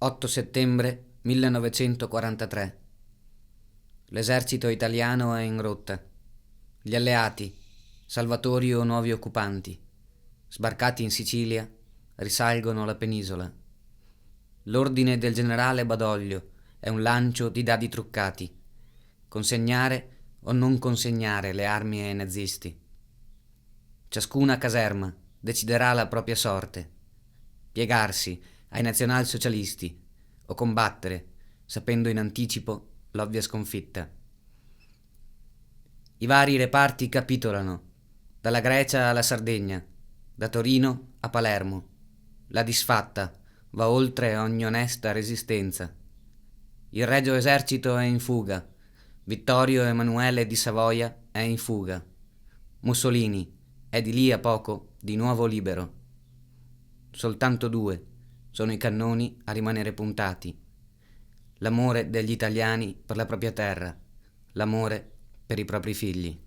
8 settembre 1943. L'esercito italiano è in rotta. Gli alleati, salvatori o nuovi occupanti, sbarcati in Sicilia, risalgono la penisola. L'ordine del generale Badoglio è un lancio di dadi truccati. Consegnare o non consegnare le armi ai nazisti. Ciascuna caserma deciderà la propria sorte. Piegarsi ai nazionalsocialisti o combattere, sapendo in anticipo l'ovvia sconfitta. I vari reparti capitolano, dalla Grecia alla Sardegna, da Torino a Palermo. La disfatta va oltre ogni onesta resistenza. Il Regio Esercito è in fuga. Vittorio Emanuele di Savoia è in fuga. Mussolini è di lì a poco di nuovo libero. Soltanto due sono i cannoni a rimanere puntati. L'amore degli italiani per la propria terra, l'amore per i propri figli.